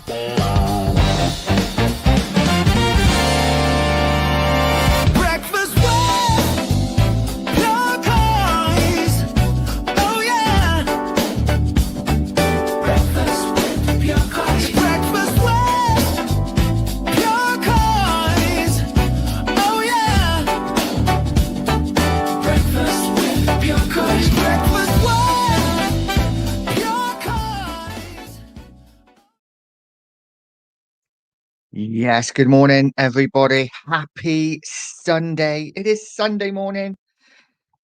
Breakfast with Pure Coys. Oh yeah. Breakfast with Pure Coys. Breakfast with Pure Coys. Oh yeah. Breakfast with Pure Coys. Breakfast with Pure Coys. Yes, good morning, everybody. Happy Sunday. It is Sunday morning.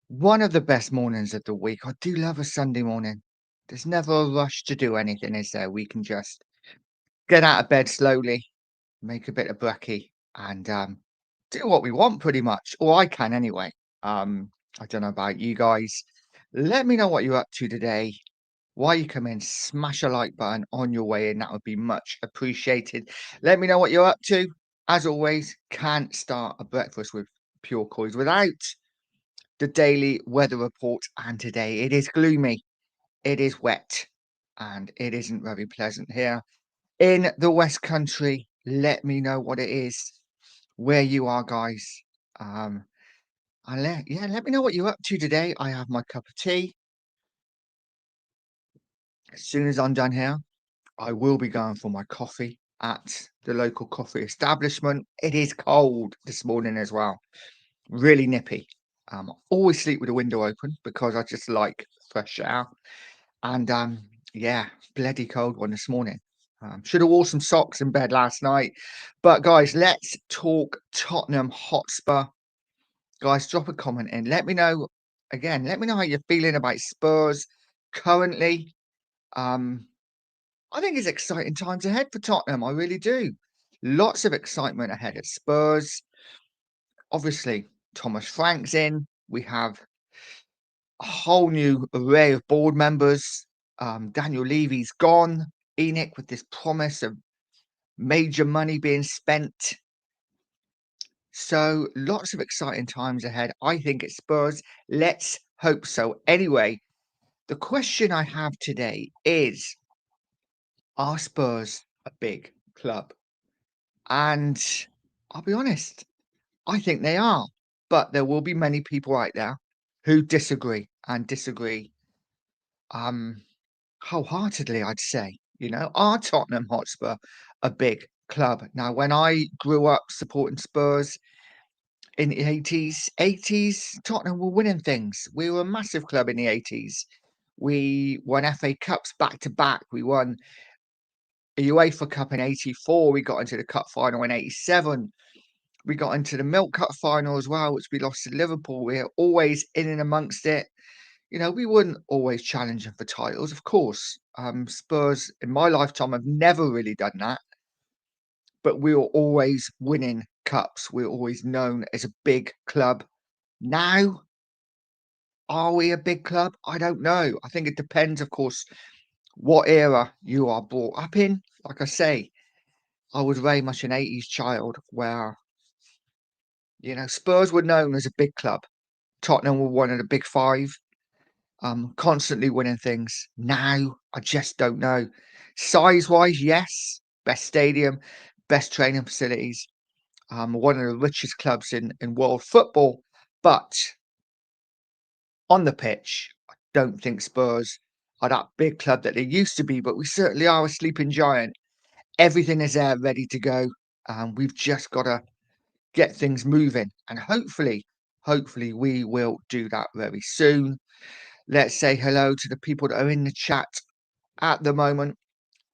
One of the best mornings of the week. I do love a Sunday morning. There's never a rush to do anything, is there? We can just get out of bed slowly, make a bit of brekkie, and do what we want pretty much. Or I can anyway. I don't know about you guys. Let me know what you're up to today. While you come in, smash a like button on your way in. That would be much appreciated. Let me know what you're up to. As always, can't start a breakfast with Pure Coys without the daily weather report. And today it is gloomy, it is wet, and it isn't very pleasant here in the West Country. Let me know what it is where you are, guys. And let me know what you're up to today. I have my cup of tea. As soon as I'm done here, I will be going for my coffee at the local coffee establishment. It is cold this morning as well, really nippy. I always sleep with the window open because I just like fresh air. And yeah, bloody cold one this morning. Should have wore some socks in bed last night. But guys, let's talk Tottenham Hotspur. Guys, drop a comment in. Let me know again. Let me know how you're feeling about Spurs currently. I think it's exciting times ahead for Tottenham. I really do. Lots of excitement ahead at Spurs. Obviously, Thomas Frank's in. We have a whole new array of board members. Daniel Levy's gone. Enoch with this promise of major money being spent. So lots of exciting times ahead. I think at Spurs. Let's hope so. Anyway, the question I have today is, are Spurs a big club? And I'll be honest, I think they are. But there will be many people out there who disagree and disagree wholeheartedly, I'd say. Are Tottenham Hotspur a big club? Now, when I grew up supporting Spurs in the 80s, Tottenham were winning things. We were a massive club in the 80s. We won FA Cups back to back. We won a UEFA Cup in 84. We got into the cup final in 87. We got into the Milk Cup final as well, which we lost to Liverpool. We're always in and amongst it. We weren't always challenging for titles, of course. Spurs, in my lifetime, have never really done that. But we were always winning cups. We were always known as a big club. Now, are we a big club? I don't know. I think it depends, of course, what era you are brought up in. Like I say, I was very much an 80s child where Spurs were known as a big club. Tottenham were one of the big five, constantly winning things. Now, I just don't know. Size-wise, yes, best stadium, best training facilities, one of the richest clubs in world football. But on the pitch, I don't think Spurs are that big club that they used to be, but we certainly are a sleeping giant. Everything is there ready to go. We've just got to get things moving, and hopefully we will do that very soon. Let's say hello to the people that are in the chat at the moment.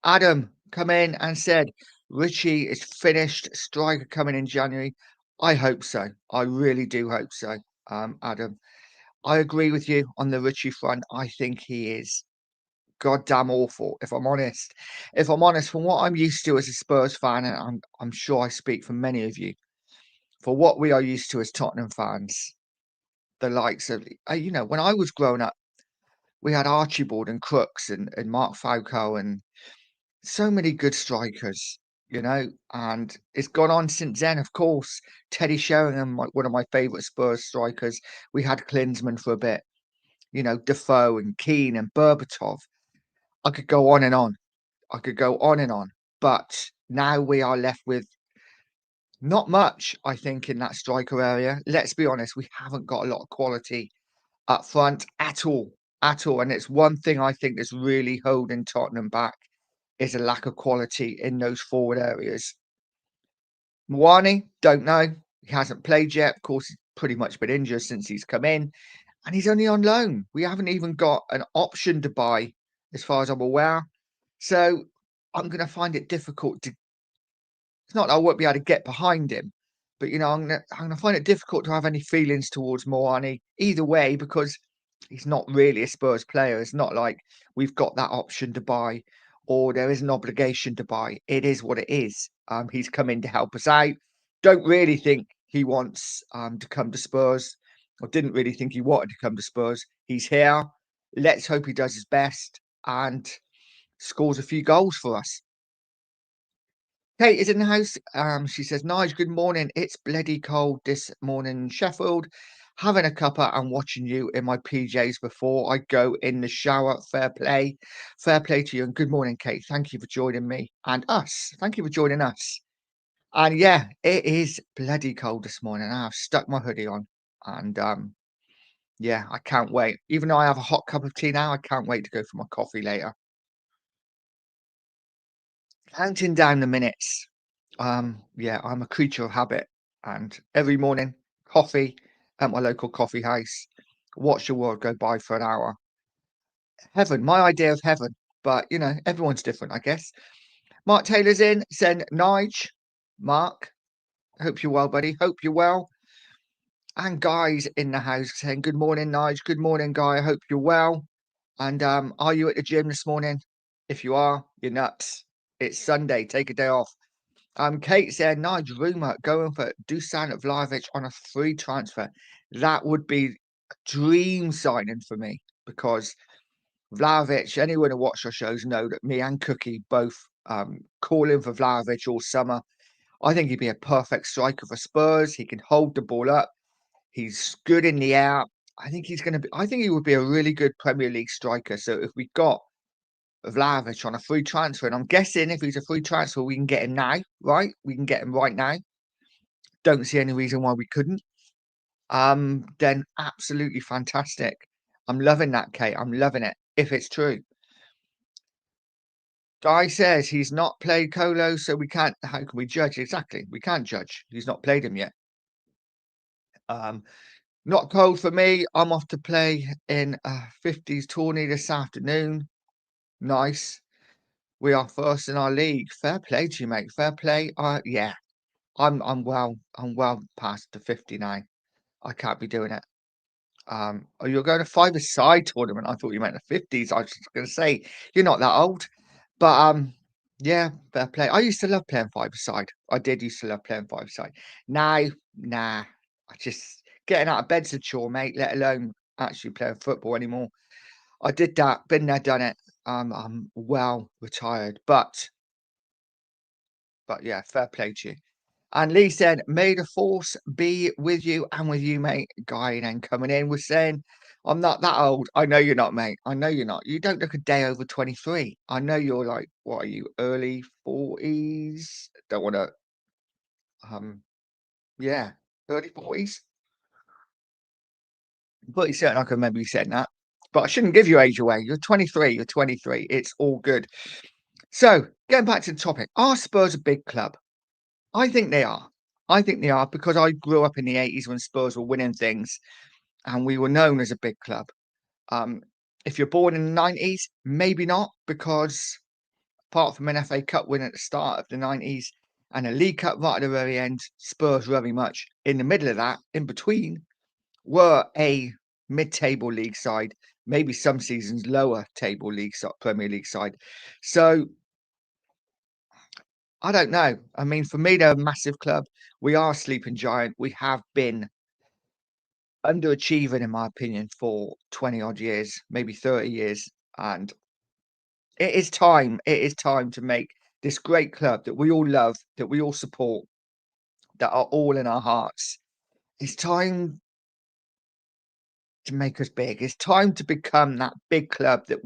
Adam come in and said Richie is finished, striker coming in January. I hope so. I really do hope so. Adam, I agree with you on the Richie front. I think he is goddamn awful, if I'm honest. From what I'm used to as a Spurs fan, and I'm sure I speak for many of you, for what we are used to as Tottenham fans, the likes of, when I was growing up, we had Archibald and Crooks and Mark Falco and so many good strikers, and it's gone on since then, of course. Teddy Sheringham, one of my favourite Spurs strikers. We had Klinsmann for a bit, Defoe and Keane and Berbatov. I could go on and on. but now we are left with not much, I think, in that striker area. Let's be honest, we haven't got a lot of quality up front at all. And it's one thing I think that's really holding Tottenham back is a lack of quality in those forward areas. Mwani, don't know. He hasn't played yet. Of course, he's pretty much been injured since he's come in, and he's only on loan. We haven't even got an option to buy, as far as I'm aware. So I'm going to find it difficult to. It's not that I won't be able to get behind him, but I'm gonna find it difficult to have any feelings towards Moani either way because he's not really a Spurs player. It's not like we've got that option to buy or there is an obligation to buy. It is what it is. He's come in to help us out. Don't really think he wants to come to Spurs, or didn't really think he wanted to come to Spurs. He's here. Let's hope he does his best and scores a few goals for us. Kate is in the house. She says, Nige, good morning. It's bloody cold this morning in Sheffield. Having a cuppa and watching you in my PJs before I go in the shower. Fair play. Fair play to you. And good morning, Kate. Thank you for joining me and us. Thank you for joining us. And yeah, it is bloody cold this morning. I've stuck my hoodie on. And yeah, I can't wait. Even though I have a hot cup of tea now, I can't wait to go for my coffee later. Counting down the minutes. Yeah, I'm a creature of habit, and every morning, coffee at my local coffee house. Watch the world go by for an hour. Heaven, my idea of heaven. But everyone's different, I guess. Mark Taylor's in. Send Nige. Mark, hope you're well, buddy. Hope you're well. And Guy's in the house saying, "Good morning, Nige. Good morning, Guy. I hope you're well." And are you at the gym this morning? If you are, you're nuts. It's Sunday. Take a day off. Kate said, Nige rumour going for Dusan Vlahovic on a free transfer. That would be a dream signing for me because Vlahovic, anyone who watched our shows know that me and Cookie both calling for Vlahovic all summer. I think he'd be a perfect striker for Spurs. He can hold the ball up. He's good in the air. I think he would be a really good Premier League striker. So if we got Vlahovic on a free transfer, and I'm guessing if he's a free transfer, we can get him now, right? We can get him right now. Don't see any reason why we couldn't. Then absolutely fantastic. I'm loving that, Kate. I'm loving it. If it's true. Guy says he's not played Colo, so we can't. How can we judge? Exactly. We can't judge. He's not played him yet. Um, Not cold for me. I'm off to play in a 50s tourney this afternoon. Nice. We are first in our league. Fair play to you, mate. Fair play. Yeah, I'm well past the 50 now. I can't be doing it. Oh, you're going to five-a-side tournament. I thought you meant the 50s. I was just gonna say you're not that old. But yeah, fair play. I used to love playing five-a-side. I did used to love playing five-a-side. Now, nah. I just getting out of bed's a chore, mate, let alone actually playing football anymore. I did that, been there, done it. I'm well retired. But yeah, fair play to you. And Lee said, "May the force be with you and with you, mate." Guy then coming in was saying, "I'm not that old." I know you're not, mate. I know you're not. You don't look a day over 23. I know you're like, what are you, early 40s? Don't want to, yeah, early 40s. Pretty certain I can remember you saying that. But I shouldn't give your age away. You're 23. You're 23. It's all good. So, getting back to the topic, are Spurs a big club? I think they are. I think they are because I grew up in the 80s when Spurs were winning things and we were known as a big club. Um, if you're born in the 90s, maybe not, because apart from an FA Cup win at the start of the 90s and a League Cup right at the very end, Spurs very much in the middle of that, in between, were a mid-table league side, maybe some seasons lower table league Premier League side. So I don't know. I mean, for me, they're a massive club. We are a sleeping giant. We have been underachieving, in my opinion, for 20 odd years, maybe 30 years. And it is time. It is time to make this great club that we all love, that we all support, that are all in our hearts. It's time to make us big. It's time to become that big club that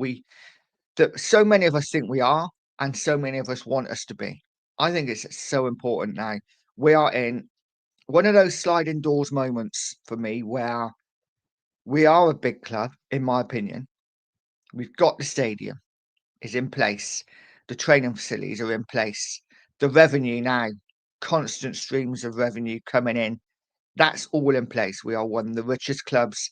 so many of us think we are. and so many of us want us to be. I think it's so important now. We are in one of those sliding doors moments for me where we are a big club, in my opinion. We've got the stadium is in place. The training facilities are in place. The revenue now, constant streams of revenue coming in. That's all in place. We are one of the richest clubs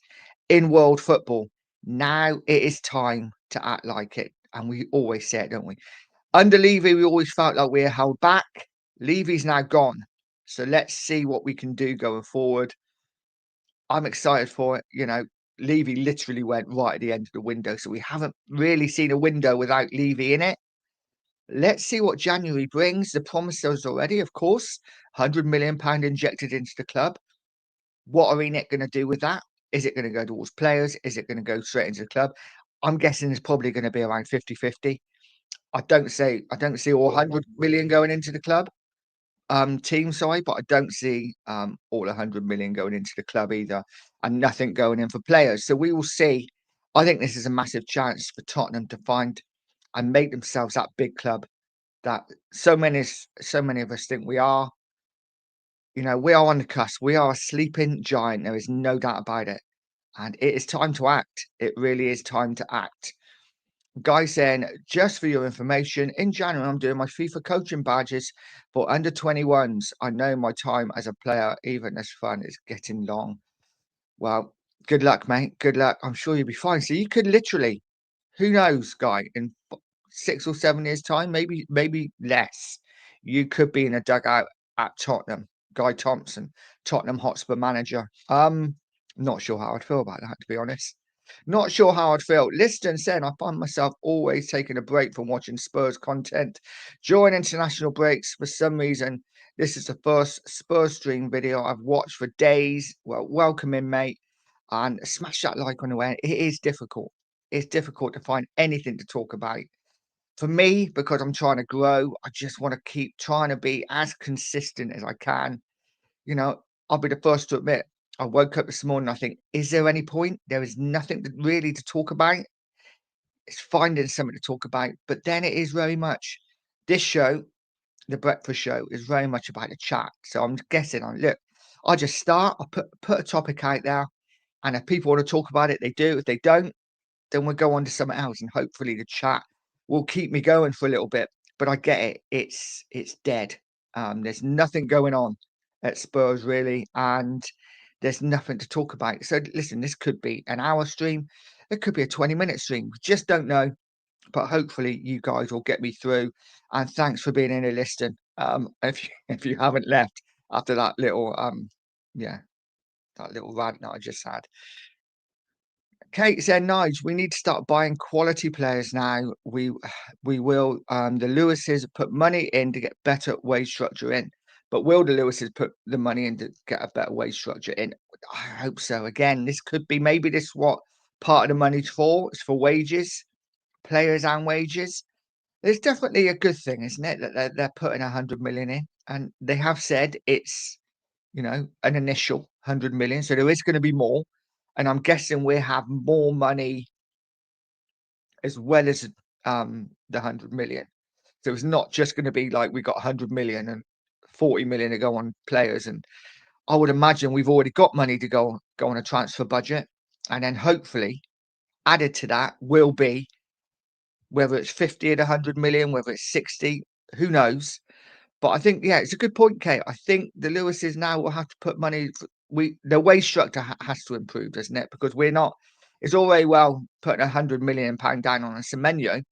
in world football. Now it is time to act like it. And we always say it, don't we? Under Levy, we always felt like we were held back. Levy's now gone. So let's see what we can do going forward. I'm excited for it. Levy literally went right at the end of the window. So we haven't really seen a window without Levy in it. Let's see what January brings. The promise is already, of course, £100 million injected into the club. What are ENIC going to do with that? Is it going to go towards players? Is it going to go straight into the club? I'm guessing it's probably going to be around 50-50. I don't see all 100 million going into the club team side, but I don't see all 100 million going into the club either, and nothing going in for players. So we will see. I think this is a massive chance for Tottenham to find and make themselves that big club that so many of us think we are. We are on the cusp. We are a sleeping giant. There is no doubt about it. And it is time to act. It really is time to act. Guy saying, just for your information, in January, I'm doing my FIFA coaching badges for under 21s. I know my time as a player, even as fun, is getting long. Well, good luck, mate. Good luck. I'm sure you'll be fine. So you could literally, who knows, Guy, in 6 or 7 years' time, maybe less, you could be in a dugout at Tottenham. Guy Thompson, Tottenham Hotspur manager. Not sure how I'd feel about that, to be honest. Not sure how I'd feel. Liston said, I find myself always taking a break from watching Spurs content during international breaks. For some reason, this is the first Spurs stream video I've watched for days. Well, welcome in, mate. And smash that like on the way. It is difficult. It's difficult to find anything to talk about. For me, because I'm trying to grow, I just want to keep trying to be as consistent as I can. I'll be the first to admit, I woke up this morning, I think, is there any point? There is nothing really to talk about. It's finding something to talk about. But then it is very much this show, the breakfast show, is very much about the chat. So I'm guessing I just start, I put a topic out there, and if people want to talk about it, they do. If they don't, then we'll go on to something else, and hopefully the chat will keep me going for a little bit. But I get it. It's dead. There's nothing going on at Spurs really, and there's nothing to talk about. So listen, this could be an hour stream. It could be a 20-minute stream. We just don't know. But hopefully you guys will get me through. And thanks for being in here listening. If you haven't left after that little that little rant that I just had. Kate said, Nige, we need to start buying quality players now. We will. The Lewises put money in to get better wage structure in. But will the Lewises put the money in to get a better wage structure in? I hope so. Again, this could be maybe this is what part of the money's for. It's for wages, players and wages. It's definitely a good thing, isn't it? That they're putting 100 million in. And they have said it's an initial 100 million. So there is going to be more. And I'm guessing we have more money as well as the 100 million. So it's not just going to be like we got 100 million and 40 million to go on players. And I would imagine we've already got money to go on a transfer budget. And then hopefully added to that will be whether it's 50 and 100 million, whether it's 60, who knows? But I think, yeah, it's a good point, Kate. I think the Lewises now will have to put money. The wage structure has to improve, doesn't it? Because we're not. It's all very well putting £100 million down on a Semenyo,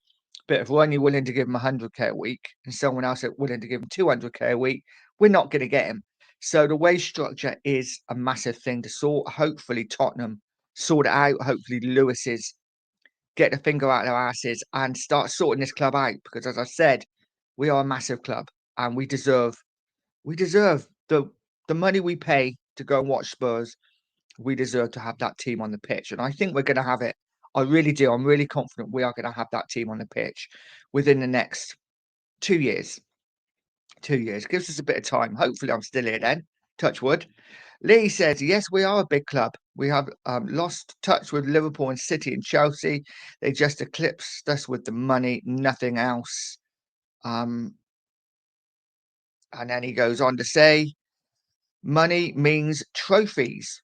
but if we're only willing to give him 100k a week and someone else is willing to give him 200k a week, we're not going to get him. So the wage structure is a massive thing to sort. Hopefully Tottenham sort it out. Hopefully Lewises get the finger out of their asses and start sorting this club out. Because as I said, we are a massive club and we deserve the money we pay to go and watch Spurs. We deserve to have that team on the pitch, and I think we're going to have it. I really do. I'm really confident we are going to have that team on the pitch within the next 2 years. 2 years gives us a bit of time. Hopefully, I'm still here then. Touch wood. Lee says, yes, we are a big club. We have lost touch with Liverpool and City and Chelsea. They just eclipsed us with the money, nothing else. And then he goes on to say, money means trophies.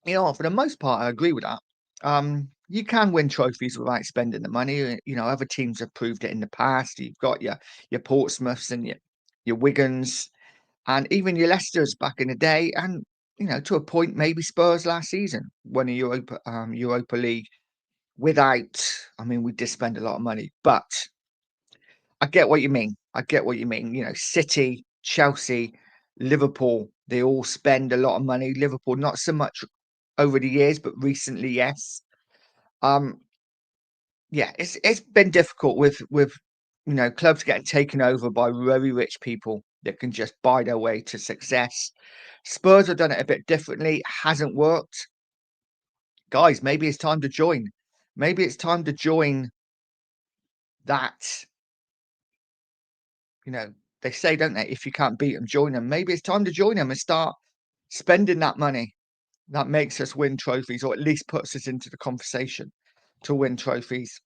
For the most part, I agree with that. You can win trophies without spending the money. Other teams have proved it in the past. You've got your Portsmouths and your Wigans and even your Leicesters back in the day, and to a point, maybe Spurs last season won a Europa League without. I mean, we did spend a lot of money, but I get what you mean. I get what you mean. City, Chelsea, Liverpool, they all spend a lot of money. Liverpool, not so much over the years, but recently, yes. Um, yeah, it's been difficult with clubs getting taken over by very rich people that can just buy their way to success. Spurs have done it a bit differently, hasn't worked. Guys, maybe it's time to join. Maybe it's time to join that. You know, they say, don't they? If you can't beat them, join them. Maybe it's time to join them and start spending that money that makes us win trophies, or at least puts us into the conversation to win trophies.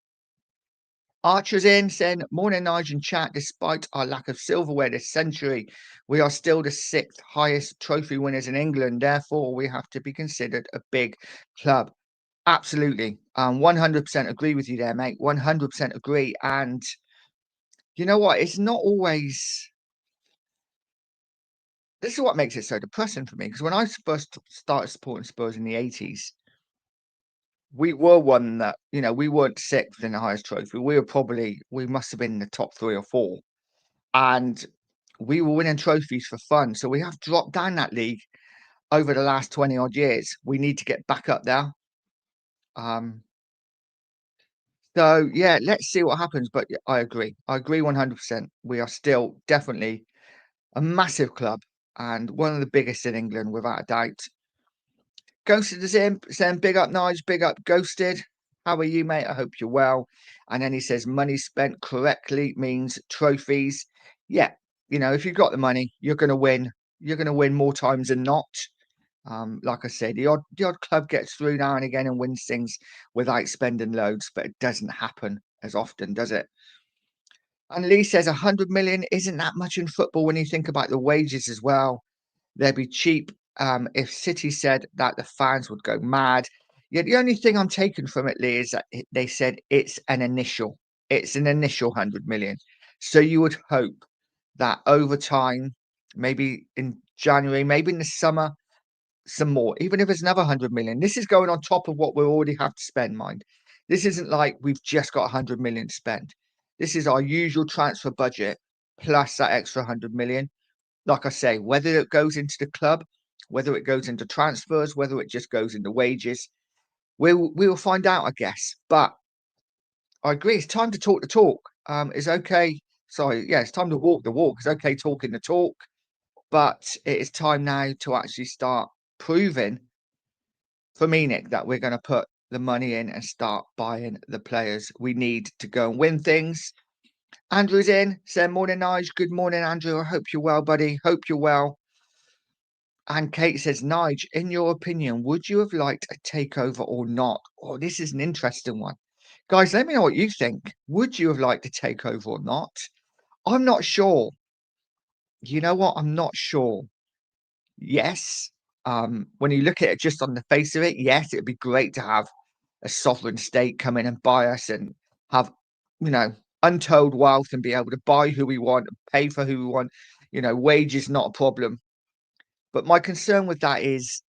Archer's in saying, morning, Nige and chat. Despite our lack of silverware this century, we are still the sixth highest trophy winners in England. Therefore, we have to be considered a big club. Absolutely. 100% agree with you there, mate. 100% agree. And you know what? It's not always. This is what makes it so depressing for me. Because when I first started supporting Spurs in the 80s, we were one that, we weren't sixth in the highest trophy. We must have been in the top 3 or 4. And we were winning trophies for fun. So we have dropped down that league over the last 20 odd years. We need to get back up there. Um, so yeah, let's see what happens. But I agree. I agree 100%. We are still definitely a massive club and one of the biggest in England, without a doubt. Ghosted is in saying, big up, Nige, big up, Ghosted. How are you, mate? I hope you're well. And then he says, money spent correctly means trophies. Yeah, if you've got the money, you're going to win. You're going to win more times than not. Like I said, the odd club gets through now and again and wins things without spending loads, but it doesn't happen as often, does it? And Lee says 100 million isn't that much in football when you think about the wages as well. They'd be cheap. If City said that, the fans would go mad. Yeah, the only thing I'm taking from it, Lee, is that they said it's an initial 100 million. So you would hope that over time, maybe in January, maybe in the summer, some more, even if it's another 100 million. This is going on top of what we already have to spend, mind. This isn't like we've just got 100 million to spend. This is our usual transfer budget plus that extra 100 million. Like I say, whether it goes into the club, whether it goes into transfers, whether it just goes into wages, we will find out, I guess. But I agree, it's time to talk the talk. It's okay. Sorry, yeah, it's time to walk the walk. It's okay talking the talk, but it is time now to actually start proving for Munich that we're going to put the money in and start buying the players we need to go and win things. Andrew's in, saying, morning, Nige. Good morning, Andrew. I hope you're well, buddy. Hope you're well. And Kate says, Nige, in your opinion, would you have liked a takeover or not? Oh, this is an interesting one. Guys, let me know what you think. Would you have liked a takeover or not? I'm not sure. You know what? I'm not sure. Yes. When you look at it just on the face of it, yes, it'd be great to have a sovereign state come in and buy us and have, untold wealth and be able to buy who we want, pay for who we want. Wages not a problem. But my concern with that is,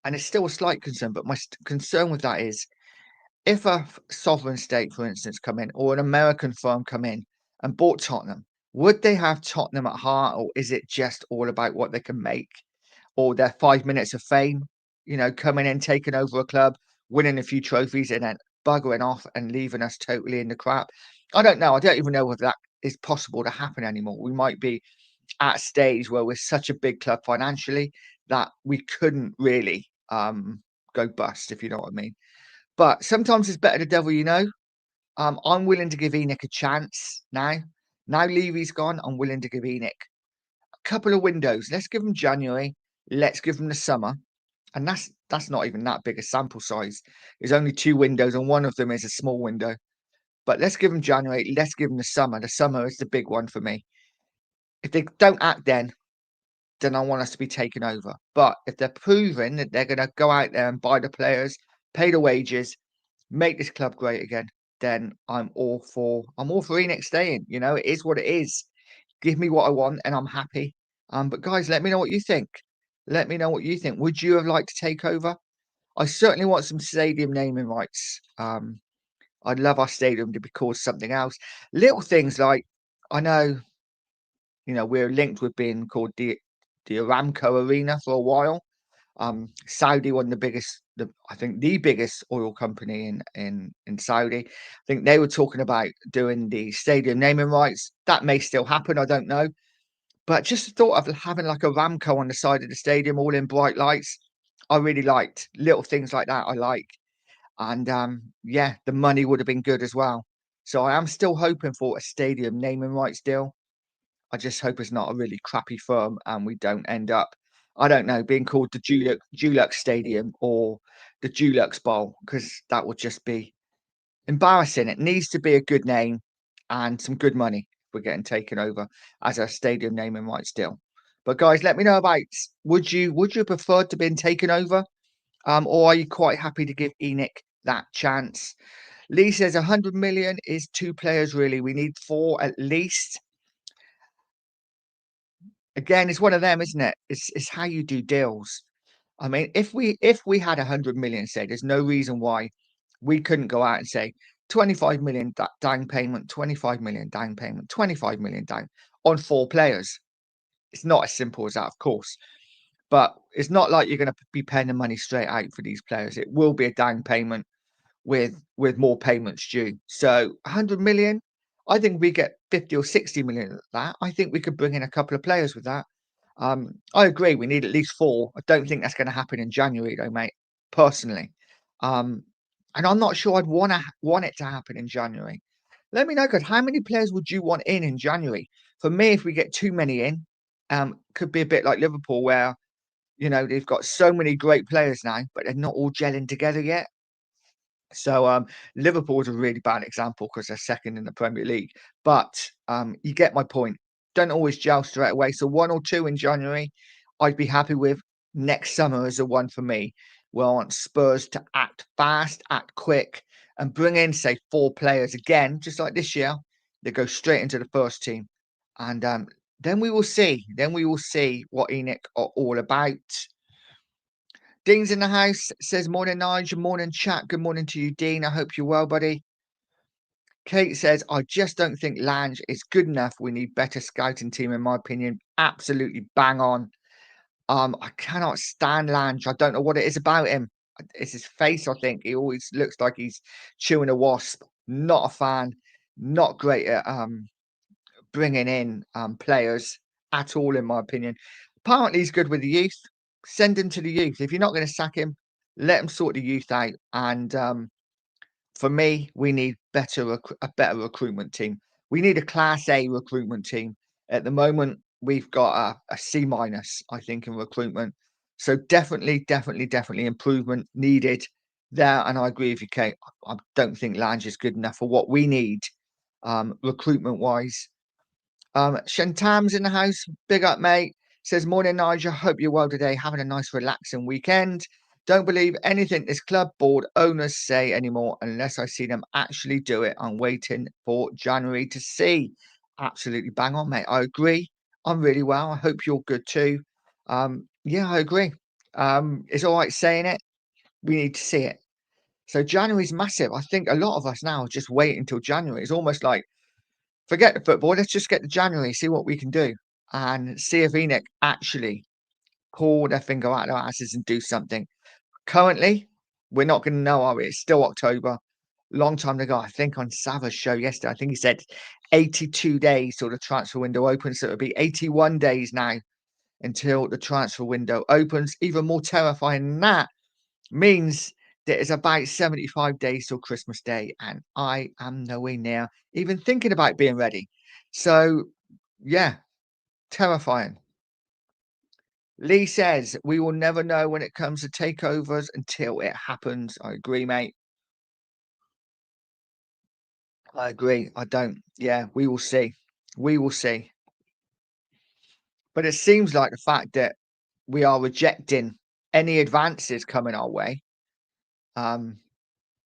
and it's still a slight concern, but my concern with that is if a sovereign state, for instance, come in or an American firm come in and bought Tottenham, would they have Tottenham at heart, or is it just all about what they can make or their 5 minutes of fame, coming in, taking over a club, winning a few trophies and then buggering off and leaving us totally in the crap? I don't know. I don't even know whether that is possible to happen anymore. We might be at a stage where we're such a big club financially that we couldn't really go bust, if you know what I mean. But sometimes it's better the devil you know. I'm willing to give Enoch a chance now. Now Levy's gone, I'm willing to give Enoch a couple of windows. Let's give him January. Let's give him the summer. And that's not even that big a sample size. There's only 2 windows, and one of them is a small window. But let's give them January. Let's give them the summer. The summer is the big one for me. If they don't act then I want us to be taken over. But if they're proving that they're going to go out there and buy the players, pay the wages, make this club great again, then I'm all for Enoch staying. You know, it is what it is. Give me what I want and I'm happy. But guys, let me know what you think. Let me know what you think. Would you have liked to take over? I certainly want some stadium naming rights. I'd love our stadium to be called something else. Little things like, I know, we're linked with being called the Aramco Arena for a while. Saudi, one of the biggest, I think the biggest oil company in Saudi. I think they were talking about doing the stadium naming rights. That may still happen. I don't know. But just the thought of having like a Ramco on the side of the stadium, all in bright lights, I really liked. Little things like that I like. And yeah, the money would have been good as well. So I am still hoping for a stadium naming rights deal. I just hope it's not a really crappy firm and we don't end up, I don't know, being called the Dulux Stadium or the Dulux Bowl, because that would just be embarrassing. It needs to be a good name and some good money if we're getting taken over as a stadium naming rights deal. But guys, let me know about, would you prefer to be taken over? Or are you quite happy to give Enoch that chance? Lee says 100 million is 2 players, really. We need 4 at least. Again, it's one of them, isn't it? It's how you do deals. I mean, if we had 100 million, say, there's no reason why we couldn't go out and say 25 million down payment, 25 million down payment, 25 million down on 4 players. It's not as simple as that, of course. But it's not like you're going to be paying the money straight out for these players. It will be a down payment with more payments due. So 100 million, I think we get 50 or 60 million of that. I think we could bring in a couple of players with that. I agree. We need at least 4. I don't think that's going to happen in January, though, mate. Personally, and I'm not sure I'd want it to happen in January. Let me know, guys. How many players would you want in January? For me, if we get too many in, could be a bit like Liverpool, where they've got so many great players now, but they're not all gelling together yet. So Liverpool is a really bad example because they're second in the Premier League. But you get my point. Don't always gel straight away. So 1 or 2 in January, I'd be happy with. Next summer is the one for me. We want Spurs to act fast, act quick, and bring in, say, 4 players again, just like this year. They go straight into the first team. And then we will see. Then we will see what Enoch are all about. Dean's in the house, says, morning, Nige, morning, chat. Good morning to you, Dean. I hope you're well, buddy. Kate says, I just don't think Lange is good enough. We need better scouting team, in my opinion. Absolutely bang on. I cannot stand Lange. I don't know what it is about him. It's his face, I think. He always looks like he's chewing a wasp. Not a fan. Not great at bringing in players at all, in my opinion. Apparently, he's good with the youth. Send him to the youth. If you're not going to sack him, let him sort the youth out. And for me, we need a better recruitment team. We need a Class A recruitment team. At the moment, we've got a C minus, I think, in recruitment. So definitely improvement needed there. And I agree with you, Kate. I don't think Lange is good enough for what we need recruitment wise. Shantam's in the house. Big up, mate. Says, morning, Nigel. Hope you're well today. Having a nice, relaxing weekend. Don't believe anything this club board owners say anymore unless I see them actually do it. I'm waiting for January to see. Absolutely bang on, mate. I agree. I'm really well. I hope you're good too. Yeah, I agree. It's all right saying it. We need to see it. So January's massive. I think a lot of us now are just waiting until January. It's almost like, forget the football. Let's just get to January, see what we can do, and see if Enoch actually pull their finger out of their asses and do something. Currently, we're not going to know, are we? It's still October. Long time to go. I think on Sava's show yesterday, I think he said 82 days till the transfer window opens. So it'll be 81 days now until the transfer window opens. Even more terrifying than that means that it's about 75 days till Christmas Day, and I am nowhere near even thinking about being ready. So, yeah, terrifying. Lee says, we will never know when it comes to takeovers until it happens. I agree, mate. I agree. I don't. Yeah, we will see. We will see. But it seems like the fact that we are rejecting any advances coming our way. Um,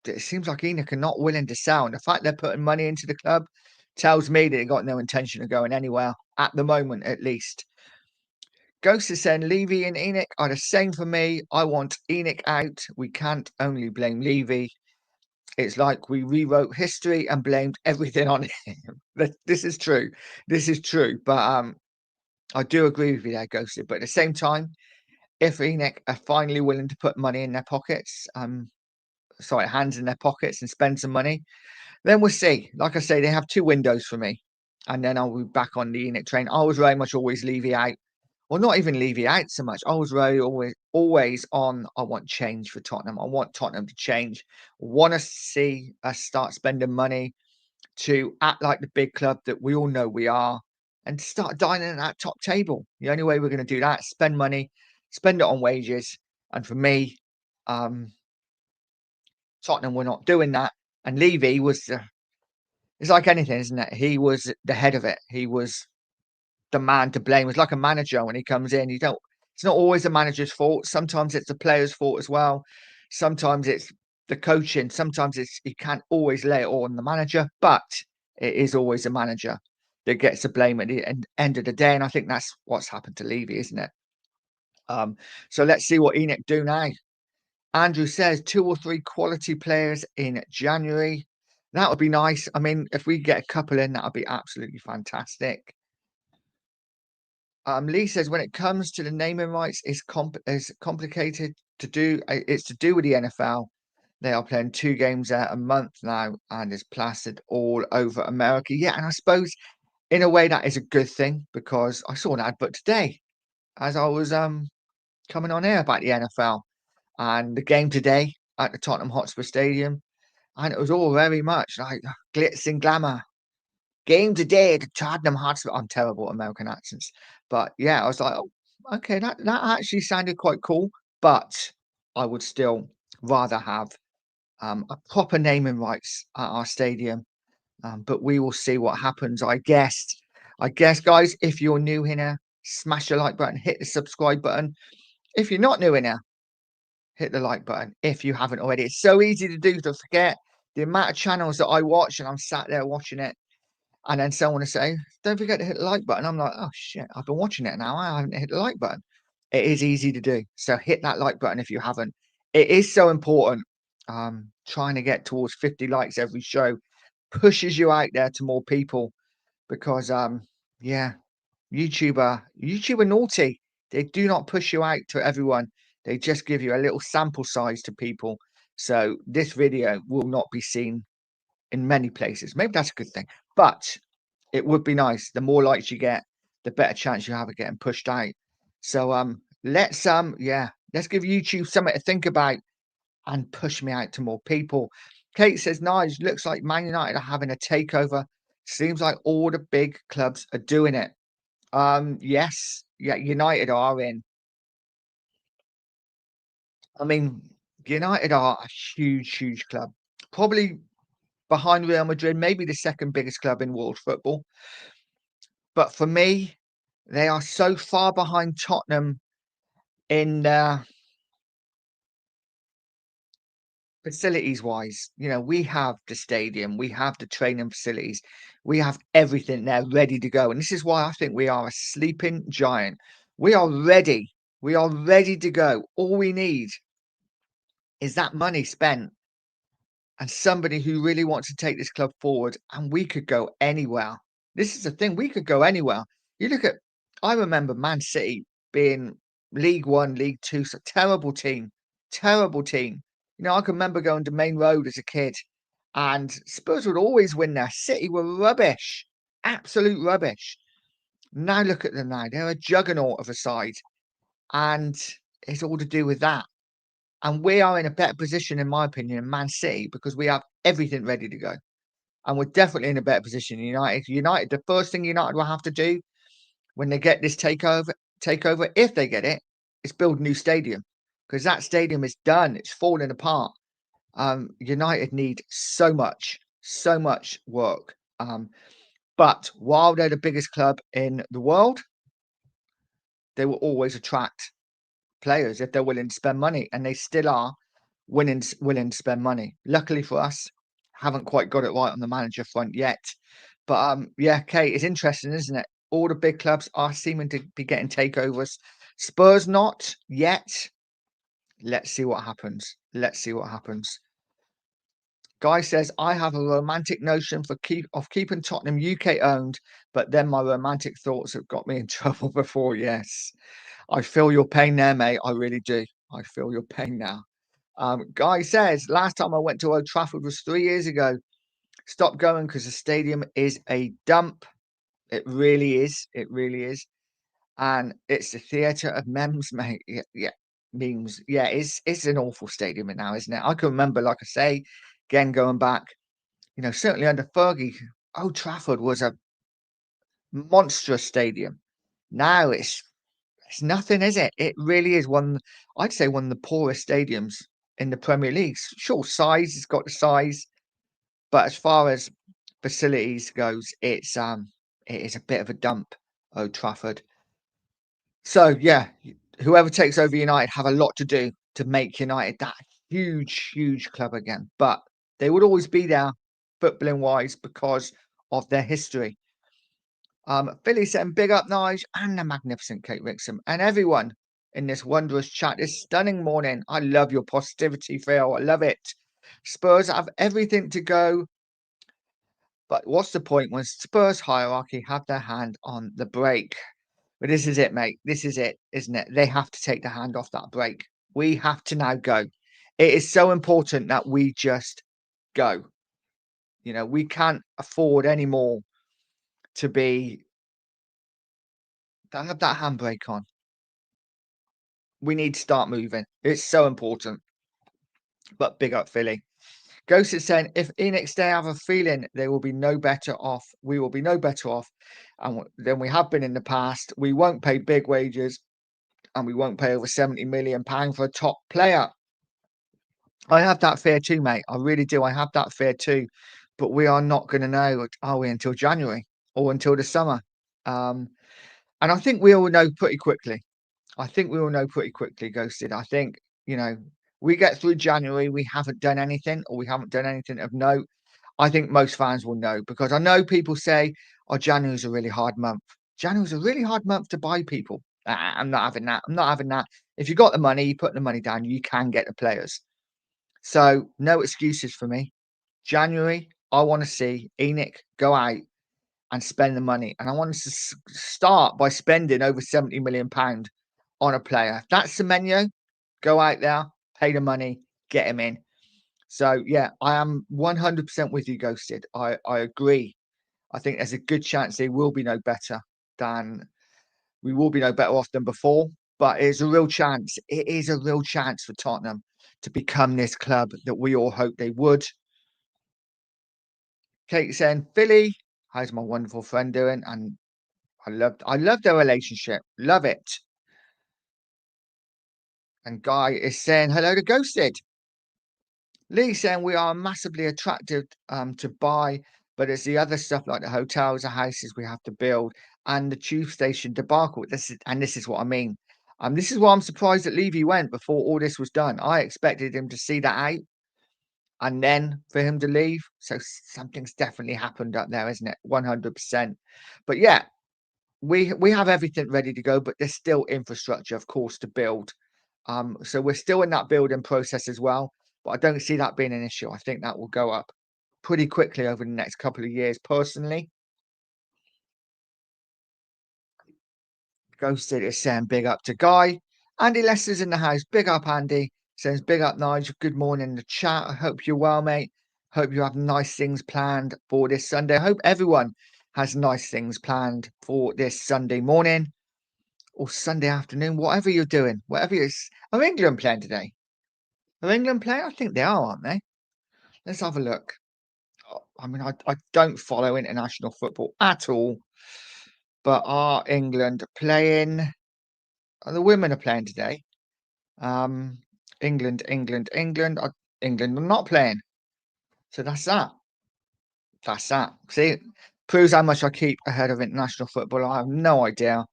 it seems like Enoch are not willing to sell. And the fact they're putting money into the club tells me that they got no intention of going anywhere at the moment, at least. Ghost is saying Levy and Enoch are the same for me. I want Enoch out. We can't only blame Levy. It's like we rewrote history and blamed everything on him. This is true. This is true. But I do agree with you there, Ghosted. But at the same time, if Enoch are finally willing to put money in their pockets, sorry, hands in their pockets and spend some money, then we'll see. Like I say, they have 2 windows for me. And then I'll be back on the Enoch train. I was very much always Levy out. Well, not even Levy out so much. I was very always on. I want change for Tottenham. I want Tottenham to change. Want to see us start spending money to act like the big club that we all know we are, and start dining at that top table. The only way we're going to do that, spend money, spend it on wages. And for me, um, Tottenham were not doing that. And Levy was it's like anything, isn't it? He was the head of it. He was the man to blame. It's like a manager when he comes in. You don't. It's not always the manager's fault. Sometimes it's the player's fault as well. Sometimes it's the coaching. Sometimes it's you can't always lay it all on the manager, but it is always the manager that gets the blame at the end of the day. And I think that's what's happened to Levy, isn't it? So let's see what Enoch do now. Andrew says 2 or 3 quality players in January. That would be nice. I mean, if we get a couple in, that would be absolutely fantastic. Lee says when it comes to the naming rights, it's complicated to do. It's to do with the NFL. They are playing 2 games a month now, and it's plastered all over America. Yeah, and I suppose in a way that is a good thing because I saw an advert today as I was coming on air about the NFL and the game today at the Tottenham Hotspur Stadium, and it was all very much like glitz and glamour. Game today at the Tottenham Hotspur. I'm terrible at American accents, but yeah, I was like, oh, okay, that actually sounded quite cool. But I would still rather have a proper naming rights at our stadium. But we will see what happens. I guess. I guess, guys, if you're new here, smash the like button, hit the subscribe button. If you're not new here, hit the like button if you haven't already. It's so easy to do to forget the amount of channels that I watch, and I'm sat there watching it. And then someone will say, don't forget to hit the like button. I'm like, oh shit, I've been watching it now. I haven't hit the like button. It is easy to do. So hit that like button if you haven't. It is so important. Trying to get towards 50 likes every show pushes you out there to more people because yeah, YouTube are naughty. They do not push you out to everyone. They just give you a little sample size to people. So this video will not be seen in many places. Maybe that's a good thing. But it would be nice. The more likes you get, the better chance you have of getting pushed out. So let's give YouTube something to think about and push me out to more people. Kate says, Nige, looks like Man United are having a takeover. Seems like all the big clubs are doing it. Yes, yeah, United are in. I mean, United are a huge, huge club. Probably behind Real Madrid, maybe the second biggest club in world football. But for me, they are so far behind Tottenham in facilities wise. You know, we have the stadium, we have the training facilities, we have everything there ready to go. And this is why I think we are a sleeping giant. We are ready. We are ready to go. All we need is that money spent and somebody who really wants to take this club forward. And we could go anywhere. This is the thing, we could go anywhere. You look at, I remember Man City being League One, League Two, so terrible team, terrible team. You know, I can remember going to Main Road as a kid, and Spurs would always win there. City were rubbish, absolute rubbish. Now look at them now; they're a juggernaut of a side, and it's all to do with that. And we are in a better position, in my opinion, than Man City because we have everything ready to go. And we're definitely in a better position than United. United, the first thing United will have to do when they get this takeover, if they get it, is build a new stadium because that stadium is done. It's falling apart. United need so much. so much work. But while they're the biggest club in the world, they will always attract players if they're willing to spend money, and they still are willing to spend money. Luckily for us, haven't quite got it right on the manager front yet. But yeah, Kate, it's interesting, isn't it? All the big clubs are seeming to be getting takeovers. Spurs not yet. Let's see what happens. Let's see what happens. Guy says, I have a romantic notion for keeping Tottenham UK owned, but then my romantic thoughts have got me in trouble before. Yes. I feel your pain there, mate. I really do. I feel your pain now. Guy says, last time I went to Old Trafford was 3 years ago. Stop going because the stadium is a dump. It really is. It really is. And it's the theatre of memes, mate. Yeah, yeah, memes. Yeah, it's an awful stadium now, isn't it? I can remember, like I say, again going back, certainly under Fergie, Old Trafford was a monstrous stadium. Now it's nothing, is it? It really is I'd say one of the poorest stadiums in the Premier League. Sure, size, it's got the size, but as far as facilities goes, it is a bit of a dump, Old Trafford. So yeah, whoever takes over United have a lot to do to make United that huge, huge club again. But they would always be there, footballing wise, because of their history. Philly saying big up Nige and the magnificent Kate Rixham and everyone in this wondrous chat this stunning morning. I love your positivity, Phil. I love it. Spurs have everything to go, but what's the point when Spurs hierarchy have their hand on the brake? But this is it, mate. This is it, isn't it? They have to take the hand off that brake. We have to now go. It is so important that we just go. We can't afford anymore to be to have that handbrake on. We need to start moving. It's so important. But big up Philly. Ghost is saying if Enix they have a feeling they will be no better off, we will be no better off than we have been in the past. We won't pay big wages and we won't pay over £70 million for a top player. I have that fear too, mate. I really do. I have that fear too. But we are not going to know, are we, until January or until the summer? And I think we all know pretty quickly. I think we all know pretty quickly, Ghosted. I think, you know, we get through January, we haven't done anything, or we haven't done anything of note. I think most fans will know because I know people say, oh, January's a really hard month. January's a really hard month to buy people. I'm not having that. I'm not having that. If you got the money, you put the money down, you can get the players. So no excuses for me. January, I want to see Enoch go out and spend the money. And I want us to start by spending over £70 million on a player. If that's Semenyo, go out there, pay the money, get him in. So yeah, I am 100% with you, Ghosted. I agree. I think there's a good chance they will be no better than we will be no better off than before. But it's a real chance. It is a real chance for Tottenham to become this club that we all hope they would. Kate saying, Philly, how's my wonderful friend doing? And I love their relationship. Love it. And Guy is saying hello to Ghosted. Lee saying we are massively attractive to buy, but it's the other stuff like the hotels, the houses we have to build, and the tube station debacle. This is what I mean. This is why I'm surprised that Levy went before all this was done. I expected him to see that out and then for him to leave. So something's definitely happened up there, isn't it? 100%. But yeah, we have everything ready to go, but there's still infrastructure, of course, to build. So we're still in that building process as well, but I don't see that being an issue. I think that will go up pretty quickly over the next couple of years. Personally, Ghosted is saying big up to Guy. Andy Lester's in the house. Big up, Andy. Says big up, Nigel. Good morning in the chat. I hope you're well, mate. Hope you have nice things planned for this Sunday. I hope everyone has nice things planned for this Sunday morning or Sunday afternoon, whatever you're doing, whatever you're. Are England playing today? Are England playing? I think they are, aren't they? Let's have a look. I mean, I don't follow international football at all, but are England playing? The women are playing today. Um, England. England are not playing. So that's that. That's that. See, proves how much I keep ahead of international football. I have no idea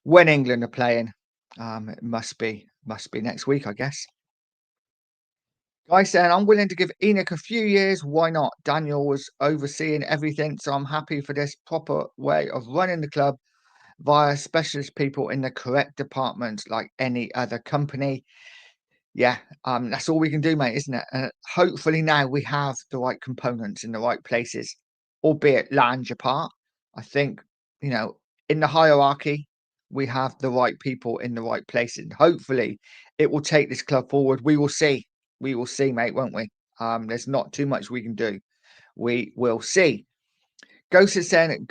when England are playing. It must be next week, I guess. Guy saying, I'm willing to give Enoch a few years. Why not? Daniel was overseeing everything, so I'm happy for this proper way of running the club via specialist people in the correct departments like any other company. Yeah, that's all we can do, mate, isn't it? Hopefully now we have the right components in the right places, albeit land apart. I think, you know, in the hierarchy, we have the right people in the right places. And hopefully it will take this club forward. We will see. We will see, mate, won't we? There's not too much we can do. We will see. Ghost is saying that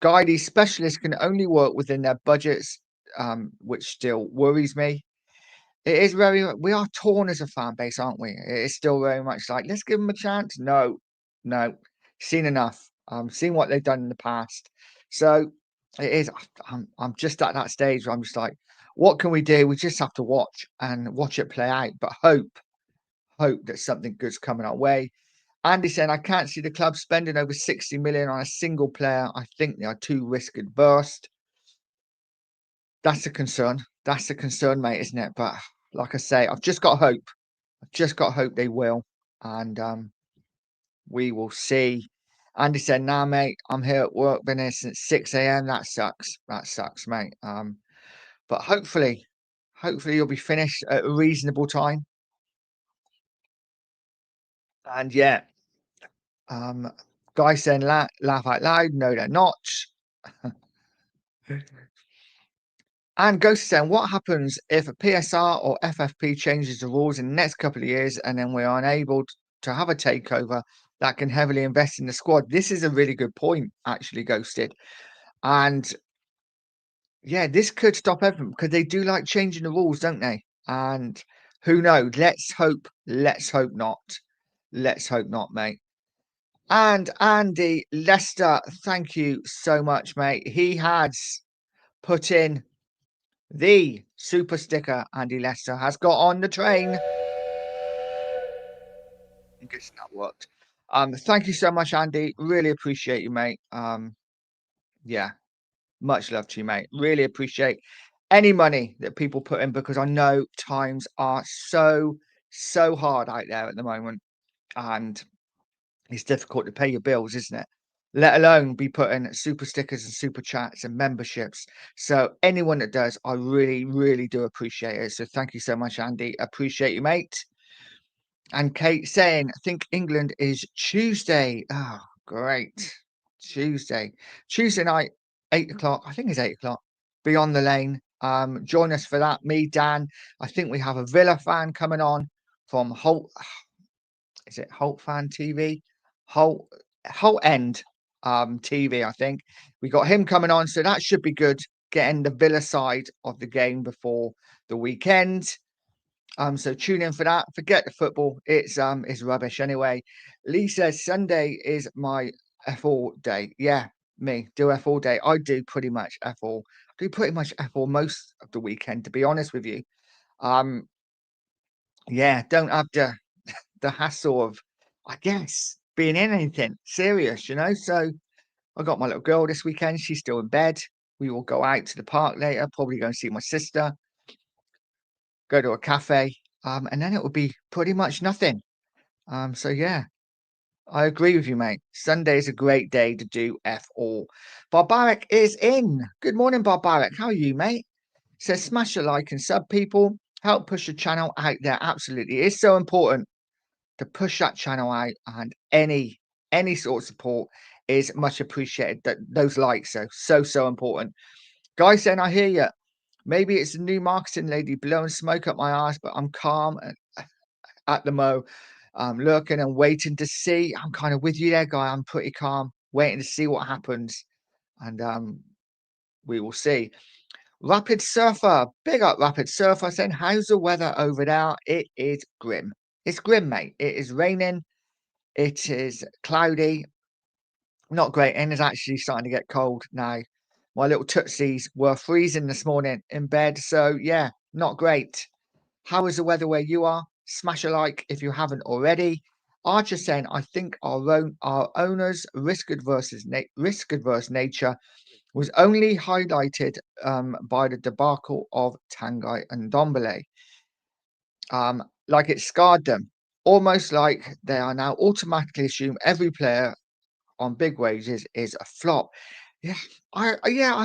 Guy, these specialists can only work within their budgets, which still worries me. It is very we are torn as a fan base, aren't we? It is still very much like, let's give them a chance. No, no, seen enough. Seen what they've done in the past. So it is. I'm just at that stage where I'm just like, what can we do? We just have to watch and watch it play out, but hope that something good's coming our way. Andy saying, I can't see the club spending over 60 million on a single player. I think they are too risk adverse. That's a concern. That's a concern, mate, isn't it? But like I say, I've just got hope. I've just got hope they will. And we will see. Andy said, nah, mate, I'm here at work, been here since 6 a.m. That sucks. That sucks, mate. But hopefully you'll be finished at a reasonable time. And yeah, guy saying laugh out loud. No, they're not. And Ghost saying, what happens if a PSR or FFP changes the rules in the next couple of years and then we're unable to have a takeover that can heavily invest in the squad? This is a really good point, actually, Ghosted. And yeah, this could stop everything because they do like changing the rules, don't they? And who knows? Let's hope. Let's hope not. Let's hope not, mate. And Andy Lester, thank you so much, mate. He has put in the super sticker. Andy Lester has got on the train. I'm guessing that worked. Thank you so much, Andy. Really appreciate you, mate. Yeah, much love to you, mate. Really appreciate any money that people put in because I know times are so hard out there at the moment, and it's difficult to pay your bills, isn't it? Let alone be putting super stickers and super chats and memberships. So anyone that does, I really do appreciate it. So thank you so much, Andy. Appreciate you, mate. And Kate saying, I think England is Tuesday. Oh, great. Tuesday night, 8 o'clock. I think it's 8 o'clock. Beyond the Lane. Join us for that. Me, Dan. I think we have a Villa fan coming on from Holt. Is it Holt Fan TV? Holt End TV, I think. We got him coming on, so that should be good. Getting the Villa side of the game before the weekend. So tune in for that. Forget the football. It's rubbish anyway. Lee says Sunday is my F all day. Yeah, me do F all day. I do pretty much F all. Do pretty much F all most of the weekend, to be honest with you. Um, yeah, don't have the hassle of, I guess, being in anything serious, you know. So I got my little girl this weekend. She's still in bed. We will go out to the park later. Probably go and see my sister. Go to a cafe. And then it will be pretty much nothing. So yeah, I agree with you, mate. Sunday is a great day to do F all. Barbaric is in. Good morning, Barbaric. How are you, mate? Says smash a like and sub people. Help push the channel out there. Absolutely. It's so important to push that channel out, and any sort of support is much appreciated. That those likes are so important. Guys saying I hear you. Maybe it's a new marketing lady blowing smoke up my ass, but I'm calm and at the mo. I'm lurking and waiting to see. I'm kind of with you there, guy. I'm pretty calm, waiting to see what happens. And we will see. Rapid Surfer, big up Rapid Surfer saying, how's the weather over there? It is grim. It's grim, mate. It is raining. It is cloudy. Not great. And it's actually starting to get cold now. My little tootsies were freezing this morning in bed. So yeah, not great. How is the weather where you are? Smash a like if you haven't already. Archer saying, I think our owners' risk adverse nature was only highlighted by the debacle of Tanguy and Dombele. Like it scarred them, almost like they are now automatically assume every player on big wages is a flop. Yeah, I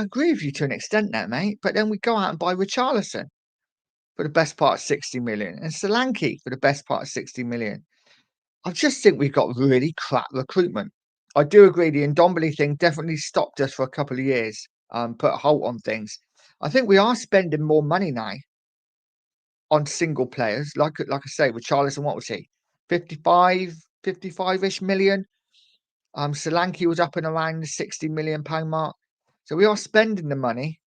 agree with you to an extent there, mate. But then we go out and buy Richarlison for the best part of 60 million and Solanke for the best part of 60 million. I just think we've got really crap recruitment. I do agree the Ndombele thing definitely stopped us for a couple of years, put a halt on things. I think we are spending more money now on single players. Like I say, with Charlison, what was he? 55-ish million. Solanke was up and around the 60 million pound mark. So we are spending the money.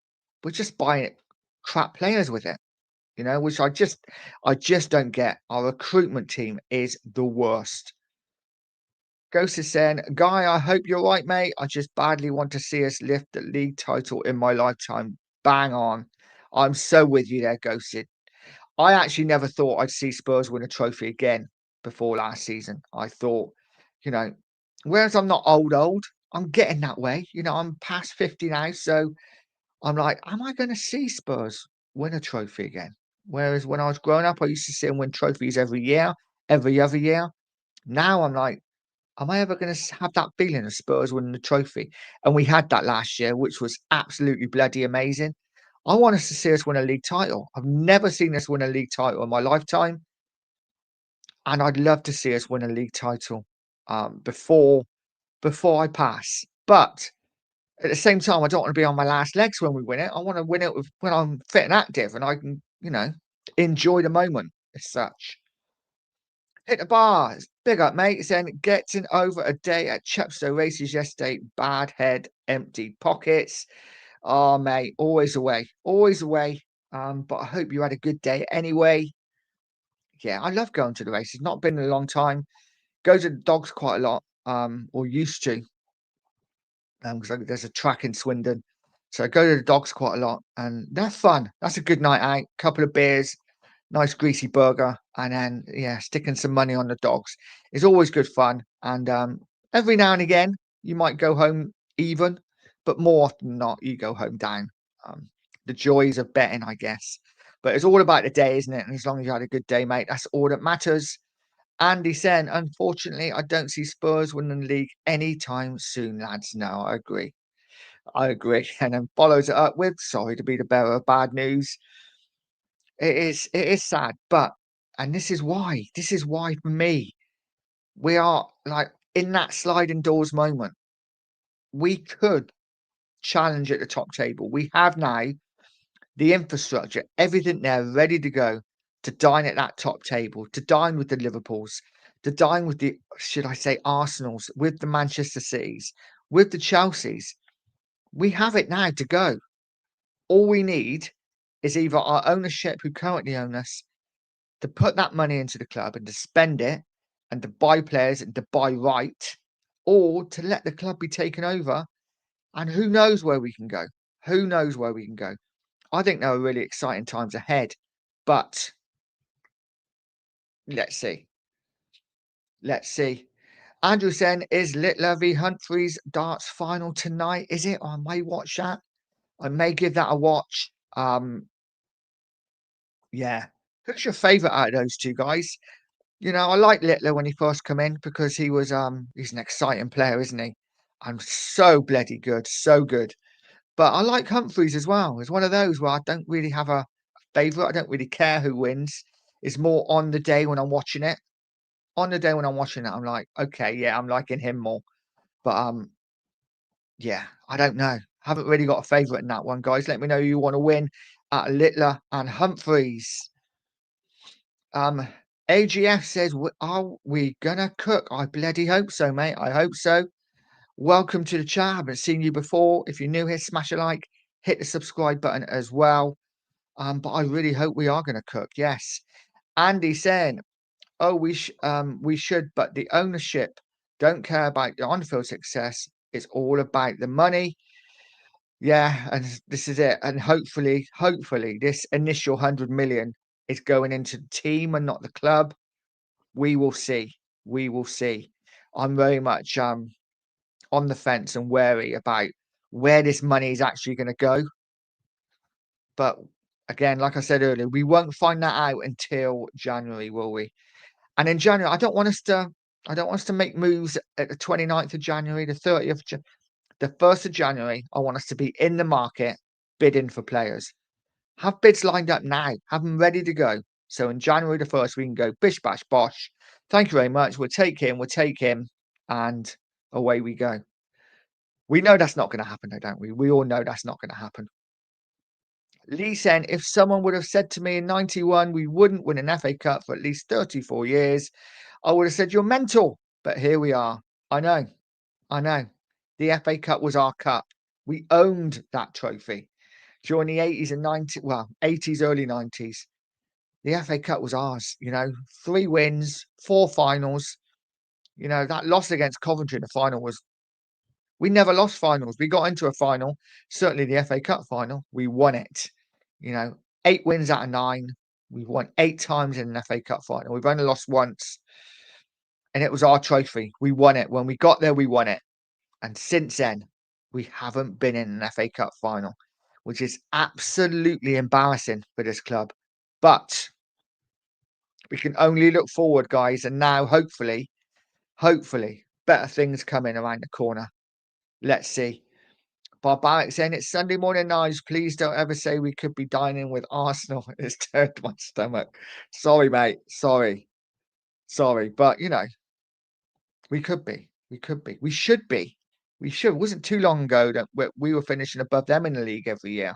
We're just buying crap players with it, which I just don't get. Our recruitment team is the worst. Ghost is saying, Guy, I hope you're right, mate. I just badly want to see us lift the league title in my lifetime. Bang on. I'm so with you there, Ghosted. I actually never thought I'd see Spurs win a trophy again before last season. I thought, you know, whereas I'm not old, I'm getting that way. I'm past 50 now. So I'm like, am I going to see Spurs win a trophy again? Whereas when I was growing up, I used to see them win trophies every year, every other year. Now I'm like, am I ever going to have that feeling of Spurs winning the trophy? And we had that last year, which was absolutely bloody amazing. I want us to see us win a league title. I've never seen us win a league title in my lifetime. And I'd love to see us win a league title before I pass. But at the same time, I don't want to be on my last legs when we win it. I want to win it when I'm fit and active and I can, enjoy the moment as such. Hit the bars. Big up, mate. Saying getting over a day at Chepstow races yesterday. Bad head, empty pockets. Oh, mate, always away. Always away. But I hope you had a good day anyway. Yeah, I love going to the races. Not been in a long time. Go to the dogs quite a lot. Or used to. Because there's a track in Swindon. So I go to the dogs quite a lot. And that's fun. That's a good night out. Couple of beers, nice greasy burger, and then sticking some money on the dogs is always good fun. And every now and again you might go home even, but more often than not you go home down. um, the joys of betting, I guess. But it's all about the day, isn't it? And as long as you had a good day, mate, that's all that matters. Andy saying, unfortunately, I don't see Spurs winning the league anytime soon, lads. No, I agree. And then follows it up with, sorry to be the bearer of bad news. It is sad, but and this is why for me, we are like in that sliding doors moment. We could challenge at the top table. We have now the infrastructure, everything there ready to go to dine at that top table, to dine with the Liverpools, to dine with the, should I say, Arsenals, with the Manchester Cities, with the Chelseas. We have it now to go. All we need is either our ownership, who currently own us, to put that money into the club and to spend it and to buy players and to buy right, or to let the club be taken over. And who knows where we can go? Who knows where we can go? I think there are really exciting times ahead, but let's see. Let's see. Andrew saying, is Littler v Humphreys darts final tonight? Is it? I may watch that. I may give that a watch. Yeah. Who's your favourite out of those two guys? I like Littler when he first come in because he's an exciting player, isn't he? I'm so bloody good, so good. But I like Humphreys as well. It's one of those where I don't really have a favourite. I don't really care who wins. It's more on the day when I'm watching it. On the day when I'm watching it, I'm like, okay, yeah, I'm liking him more. But yeah, I don't know. Haven't really got a favourite in that one, guys. Let me know who you want to win at Littler and Humphreys. AGF says, are we gonna cook? I bloody hope so, mate. I hope so. Welcome to the chat. I haven't seen you before. If you're new here, smash a like, hit the subscribe button as well. But I really hope we are gonna cook. Yes. Andy saying, oh, we should, but the ownership don't care about the on-field success. It's all about the money. Yeah, and this is it. And hopefully, this initial 100 million is going into the team and not the club. We will see. We will see. I'm very much on the fence and wary about where this money is actually going to go. But again, like I said earlier, we won't find that out until January, will we? And in January, I don't want us to make moves at the 29th of January, the 30th, the 1st of January. I want us to be in the market bidding for players. Have bids lined up now. Have them ready to go. So in January the 1st, we can go bish bash bosh. Thank you very much. We'll take him, and away we go. We know that's not going to happen, though, don't we? We all know that's not going to happen. Lee saying, if someone would have said to me in 91 we wouldn't win an FA Cup for at least 34 years, I would have said you're mental. But here we are. I know. The FA Cup was our cup. We owned that trophy during the 80s and 90s, well, 80s, early 90s. The FA Cup was ours, 3 wins, 4 finals. That loss against Coventry in the final was, we never lost finals. We got into a final, certainly the FA Cup final. We won it. 8 wins out of 9. We've won 8 times in an FA Cup final. We've only lost once. And it was our trophy. We won it. When we got there, we won it. And since then, we haven't been in an FA Cup final, which is absolutely embarrassing for this club. But we can only look forward, guys. And now, hopefully, better things coming around the corner. Let's see. Barbaric saying it's Sunday morning, Nige. Please don't ever say we could be dining with Arsenal. It's turned my stomach. Sorry, mate. Sorry. But, we could be. We should be. It wasn't too long ago that we were finishing above them in the league every year.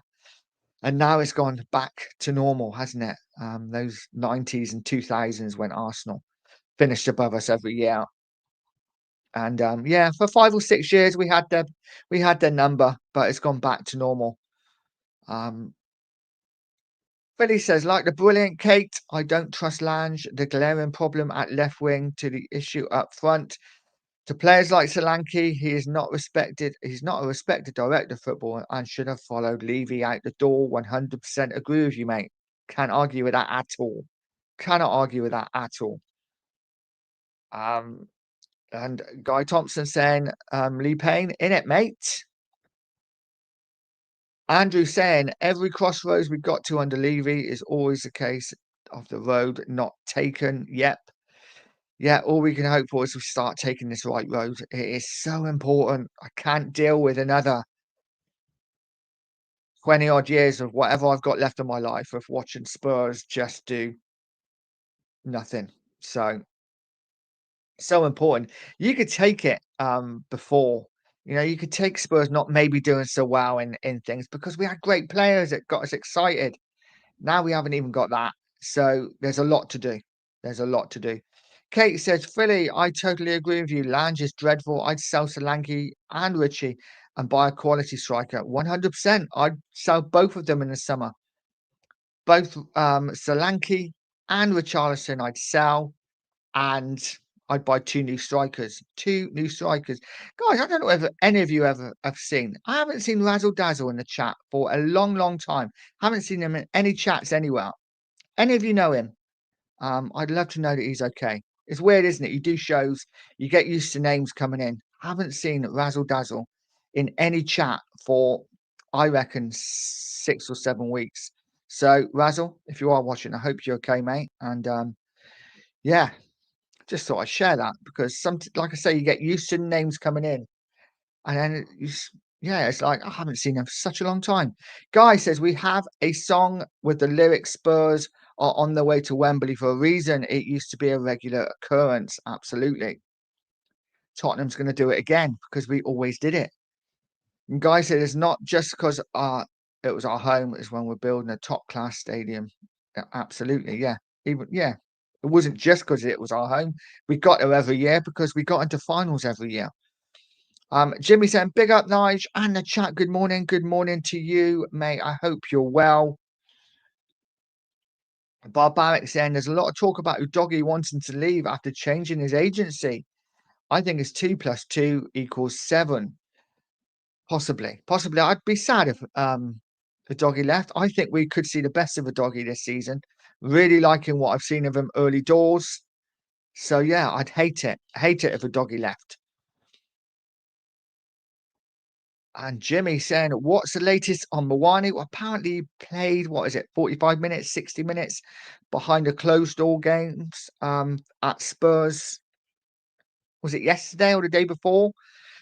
And now it's gone back to normal, hasn't it? Those 90s and 2000s when Arsenal finished above us every year. And yeah, for 5 or 6 years we had their number, but it's gone back to normal. Billy says, like the brilliant Kate, I don't trust Lange. The glaring problem at left wing to the issue up front. To players like Solanke, he is not respected. He's not a respected director of football and should have followed Levy out the door. 100% agree with you, mate. Can't argue with that at all. Cannot argue with that at all. And Guy Thompson saying, Lee Payne, in it, mate. Andrew saying, every crossroads we got to under Levy is always the case of the road not taken. Yep. Yeah, all we can hope for is we start taking this right road. It is so important. I can't deal with another 20 odd years of whatever I've got left of my life of watching Spurs just do nothing. So important. You could take it before, you could take Spurs not maybe doing so well in things because we had great players that got us excited. Now we haven't even got that. So there's a lot to do. Kate says, Philly, I totally agree with you. Lange is dreadful. I'd sell Solanke and Richie and buy a quality striker. 100%. I'd sell both of them in the summer. Both Solanke and Richarlison I'd sell, and I'd buy 2 new strikers. 2 new strikers. Guys, I don't know if any of you ever have seen. I haven't seen Razzle Dazzle in the chat for a long, long time. Haven't seen him in any chats anywhere. Any of you know him? I'd love to know that he's okay. It's weird, isn't it? You do shows, you get used to names coming in. Haven't seen Razzle Dazzle in any chat for, I reckon, 6 or 7 weeks. So, Razzle, if you are watching, I hope you're okay, mate. And yeah, just thought I'd share that because like I say, you get used to names coming in, and then it's like I haven't seen him for such a long time. Guy says we have a song with the lyrics Spurs are on their way to Wembley for a reason. It used to be a regular occurrence. Absolutely. Tottenham's going to do it again because we always did it. And Guy said it's not just because it was our home, it's when we're building a top class stadium. Absolutely, yeah. It wasn't just because it was our home. We got there every year because we got into finals every year. Jimmy saying, big up, Nige, and the chat. Good morning to you, mate. I hope you're well. Barbaric saying, there's a lot of talk about Udogie wanting to leave after changing his agency. I think it's 2 + 2 = 7. Possibly. I'd be sad if Udogie left. I think we could see the best of Udogie this season. Really liking what I've seen of him early doors. So yeah, I'd hate it if a doggy left. And Jimmy saying, "What's the latest on Mawani?" Well, apparently he played, what is it, 45 minutes, 60 minutes behind the closed door games at Spurs. Was it yesterday or the day before?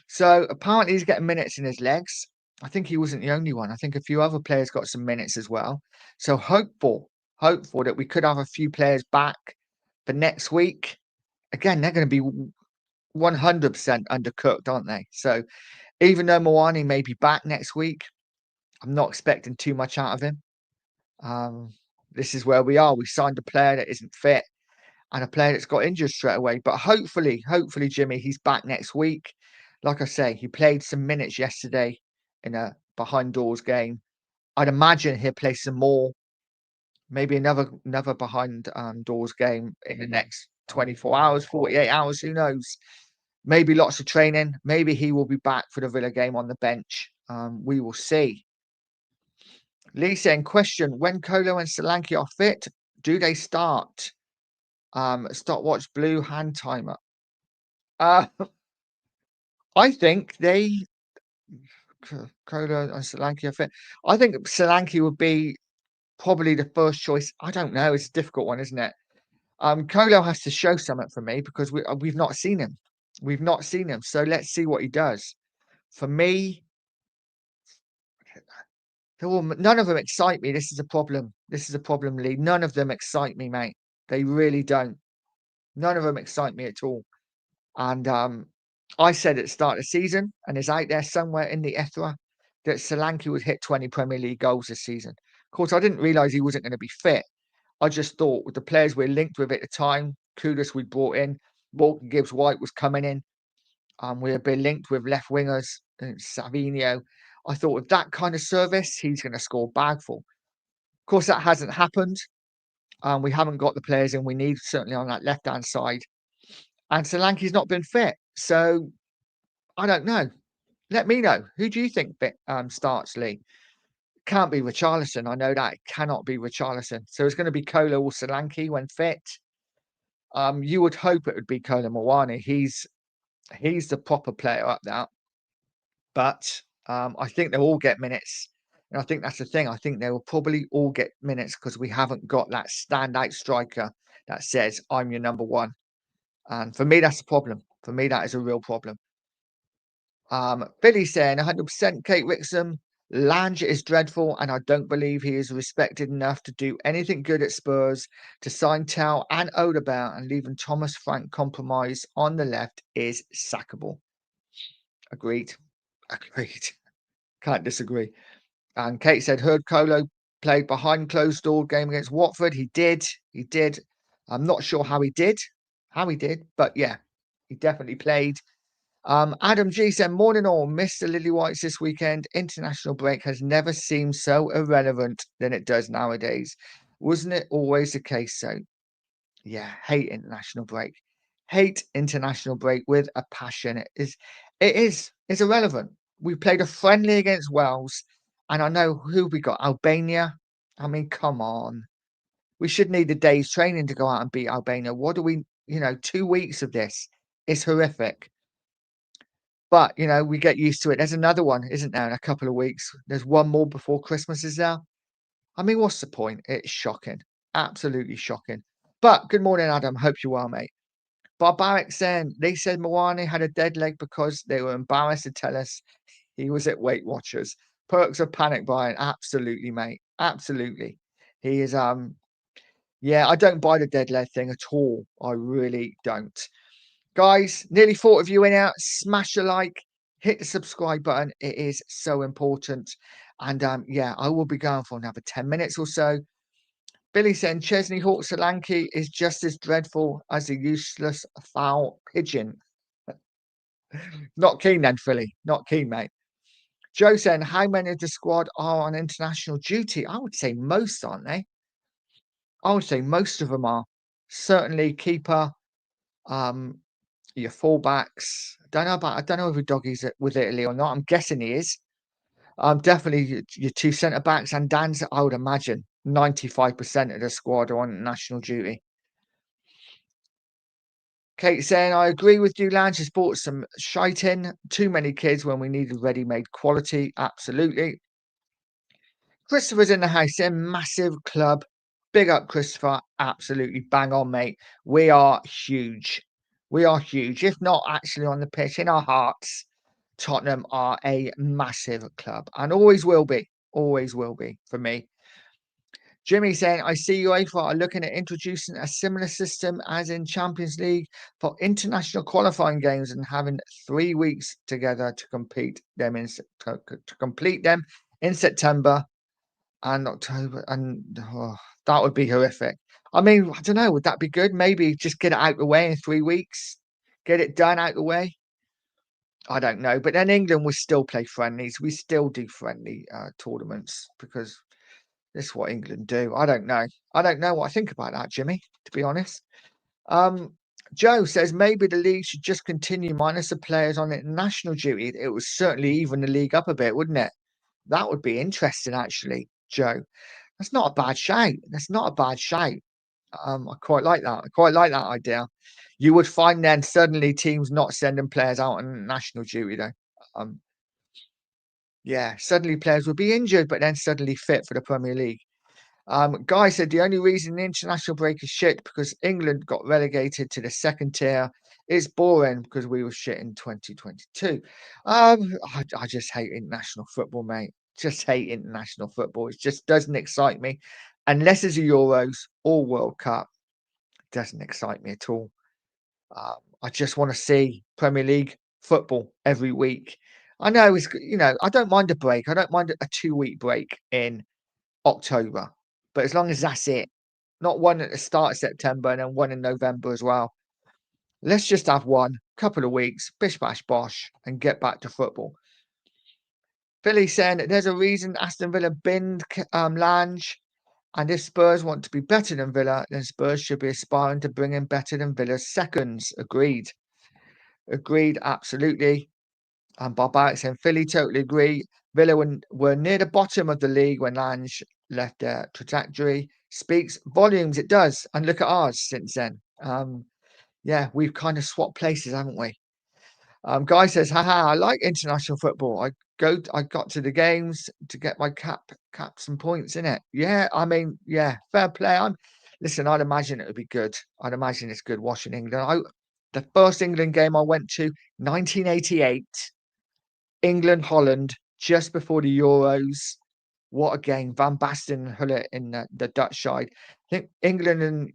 So apparently he's getting minutes in his legs. I think he wasn't the only one. I think a few other players got some minutes as well. So hopeful that we could have a few players back for next week. Again, they're going to be 100% undercooked, aren't they? So even though Moani may be back next week, I'm not expecting too much out of him. Um, this is where we are. We signed a player that isn't fit and a player that's got injured straight away. But hopefully, Jimmy, he's back next week. Like I say, he played some minutes yesterday in a behind doors game. I'd imagine he'll play some more, maybe another behind doors game in the next 24 hours, 48 hours, who knows? Maybe lots of training. Maybe he will be back for the Villa game on the bench. We will see. Lee saying, question, when Kolo and Solanke are fit, do they start? Stopwatch blue hand timer. Uh, I think Kolo and Solanke are fit. I think Solanke would be probably the first choice. I don't know. It's a difficult one, isn't it? Kolo has to show something for me because we've not seen him. We've not seen him. So let's see what he does. For me, none of them excite me. This is a problem. This is a problem, Lee. None of them excite me, mate. They really don't. None of them excite me at all. And I said at the start of the season, and it's out there somewhere in the ether, that Solanke would hit 20 Premier League goals this season. Of course, I didn't realise he wasn't going to be fit. I just thought with the players we're linked with at the time, Kudus we brought in, Morgan Gibbs White was coming in, we had been linked with left wingers, Savinho. I thought with that kind of service, he's going to score bagful. Of course, that hasn't happened. We haven't got the players in we need, certainly on that left-hand side. And Solanke's not been fit. So I don't know. Let me know. Who do you think starts, Lee? Can't be Richarlison. I know that. It cannot be Richarlison. So it's going to be Kolo or Solanke when fit. You would hope it would be Kolo Muani. He's the proper player up there. But I think they'll all get minutes. And I think that's the thing. I think they will probably all get minutes because we haven't got that standout striker that says, I'm your number one. And for me, that's a problem. For me, that is a real problem. Billy saying 100% Kate Wixom. Lange is dreadful, and I don't believe he is respected enough to do anything good at Spurs. To sign Tell and Odegaard and leaving Thomas Frank compromise on the left is sackable. Agreed. Agreed. Can't disagree. And Kate said, heard Colo played behind closed door game against Watford. He did. He did. I'm not sure how he did. But yeah, he definitely played. Adam G said, morning all, Mr. Lily Whites this weekend. International break has never seemed so irrelevant than it does nowadays. Wasn't it always the case? So, yeah, hate international break. Hate international break with a passion. It's irrelevant. We played a friendly against Wales, and I know who we got. Albania. I mean, come on. We should need a day's training to go out and beat Albania. What do we, 2 weeks of this? It's horrific. But, we get used to it. There's another one, isn't there, in a couple of weeks? There's one more before Christmas, is there? I mean, what's the point? It's shocking. Absolutely shocking. But good morning, Adam. Hope you are, mate. Barbaric saying they said Moani had a dead leg because they were embarrassed to tell us he was at Weight Watchers. Perks of panic buying. Absolutely, mate. Absolutely. He is yeah, I don't buy the dead leg thing at all. I really don't. Guys, nearly 40 of you in out. Smash a like, hit the subscribe button. It is so important. And yeah, I will be going for another 10 minutes or so. Billy saying Chesney Hawk Solanke is just as dreadful as a useless foul pigeon. Not keen then, Philly. Not keen, mate. Joe saying, how many of the squad are on international duty? I would say most, aren't they? I would say most of them are. Certainly keeper, um, your fullbacks. I don't know if Doggy's with Italy or not. I'm guessing he is. Definitely your two centre backs and Dan's. I would imagine 95% of the squad are on national duty. Kate saying, I agree with you, Lange has bought some shite in. Too many kids when we needed ready-made quality. Absolutely. Christopher's in the house. They're a massive club. Big up, Christopher. Absolutely bang on, mate. We are huge. We are huge. If not actually on the pitch, in our hearts, Tottenham are a massive club and always will be. Always will be for me. Jimmy saying, I see UEFA are looking at introducing a similar system as in Champions League for international qualifying games and having 3 weeks together to complete them to complete them in September and October. And that would be horrific. I mean, I don't know. Would that be good? Maybe just get it out the way in 3 weeks, get it done out the way. I don't know. But then England will still play friendlies. We still do friendly tournaments because this is what England do. I don't know. I don't know what I think about that, Jimmy, to be honest. Um, Joe says maybe the league should just continue minus the players on international duty. It would certainly even the league up a bit, wouldn't it? That would be interesting, actually, Joe. That's not a bad shout. That's not a bad shout. I quite like that. I quite like that idea. You would find then suddenly teams not sending players out on national duty, though. Um, yeah, suddenly players would be injured, but then suddenly fit for the Premier League. Guy said the only reason the international break is shit because England got relegated to the second tier. It's boring because we were shit in 2022. I just hate international football, mate. Just hate international football. It just doesn't excite me. Unless it's a Euros or World Cup, it doesn't excite me at all. I just want to see Premier League football every week. I know I don't mind a break. I don't mind a 2 week break in October. But as long as that's it, not one at the start of September and then one in November as well. Let's just have one, couple of weeks, bish bash bosh, and get back to football. Philly saying that there's a reason Aston Villa binned Lange, and if Spurs want to be better than Villa, then Spurs should be aspiring to bring in better than Villa's seconds. Agreed. Agreed, absolutely. And Barbaric saying Philly totally agree. Villa were near the bottom of the league when Lange left their trajectory. Speaks volumes, it does. And look at ours since then. Yeah, we've kind of swapped places, haven't we? Guy says, haha, I like international football. I got to the games to get my caps and points in it. Yeah, I mean, yeah, fair play. Listen, I'd imagine it would be good. I'd imagine it's good watching England. The first England game I went to, 1988. England, Holland, just before the Euros. What a game. Van Basten and Hullet in the Dutch side. I think England and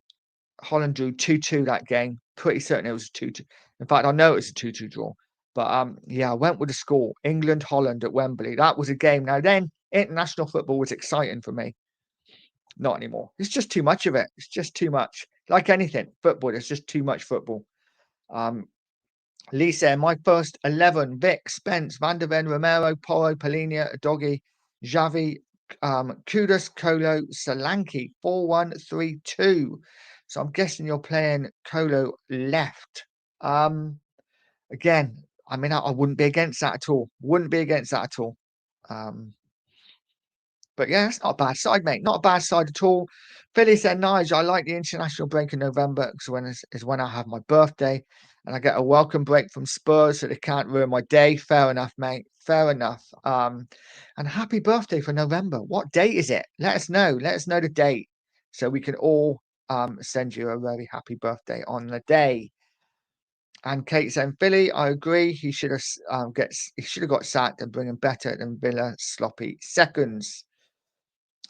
Holland drew 2-2 that game. Pretty certain it was a 2-2. In fact, I know it was a 2-2 draw. But yeah, I went with the score. England, Holland at Wembley. That was a game. Now then, international football was exciting for me. Not anymore. It's just too much of it. It's just too much. Like anything, football, there's just too much football. Um, Lisa, my first 11, Vic, Spence, Van der Ven, Romero, Porro, Polina, Doggy, Xavi, Kudus, Colo, Solanke, 4-1-3-2. So I'm guessing you're playing Colo left. Again, I mean, I wouldn't be against that at all. Wouldn't be against that at all. Um, but yeah, it's not a bad side, mate. Not a bad side at all. Philly said, Nige, I like the international break in November because is when I have my birthday and I get a welcome break from Spurs so they can't ruin my day. Fair enough, mate. Fair enough. And happy birthday for November. What date is it? Let us know. Let us know the date so we can all send you a very happy birthday on the day. And Kate saying, Philly, I agree. He should have got sacked and bring him better than Villa sloppy seconds.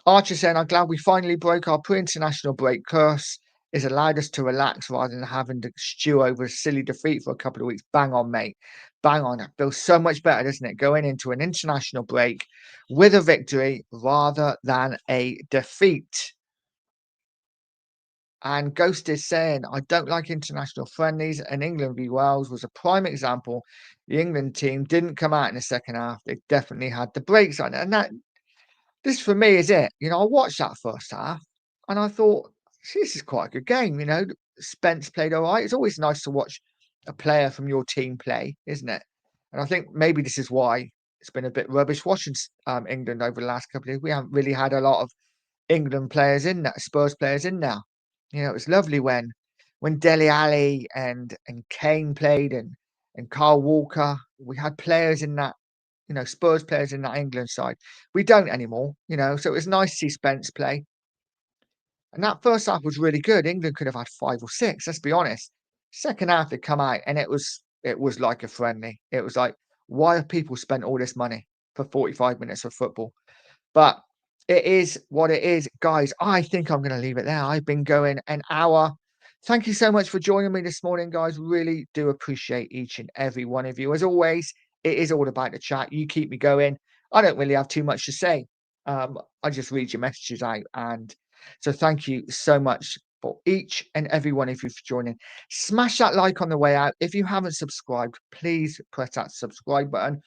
Archer saying, I'm glad we finally broke our pre-international break curse. It's allowed us to relax rather than having to stew over a silly defeat for a couple of weeks. Bang on, mate. Bang on. It feels so much better, doesn't it? Going into an international break with a victory rather than a defeat. And Ghost is saying, I don't like international friendlies, and England v Wales was a prime example. The England team didn't come out in the second half. They definitely had the brakes on it. And this for me is it. I watched that first half and I thought, this is quite a good game. Spence played all right. It's always nice to watch a player from your team play, isn't it? And I think maybe this is why it's been a bit rubbish watching England over the last couple of years. We haven't really had a lot of England players in that, Spurs players in now. It was lovely when when Dele Alli and Kane played and Carl Walker. We had players in that, Spurs players in that England side. We don't anymore, so it was nice to see Spence play. And that first half was really good. England could have had 5 or 6, let's be honest. Second half, they come out and it was like a friendly. It was like, why have people spent all this money for 45 minutes of football? But it is what it is. Guys, I think I'm going to leave it there. I've been going an hour. Thank you so much for joining me this morning, guys. Really do appreciate each and every one of you. As always, it is all about the chat. You keep me going. I don't really have too much to say. I just read your messages out. And so thank you so much for each and every one of you for joining. Smash that like on the way out. If you haven't subscribed, please press that subscribe button.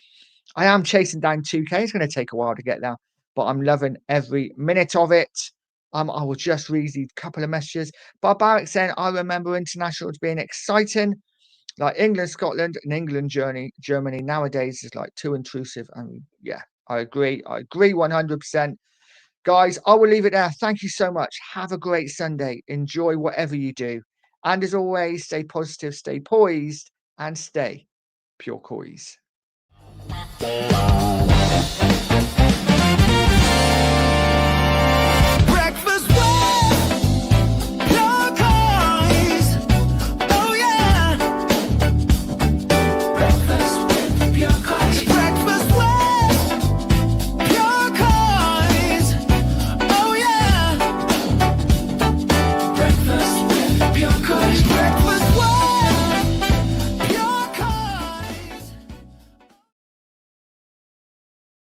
I am chasing down 2K. It's going to take a while to get there, but I'm loving every minute of it. I will just read these couple of messages. Barbaric saying, I remember internationals being exciting, like England, Scotland, and England Germany nowadays is like too intrusive. And yeah, I agree. I agree 100%. Guys, I will leave it there. Thank you so much. Have a great Sunday. Enjoy whatever you do. And as always, stay positive, stay poised, and stay Pure Coys.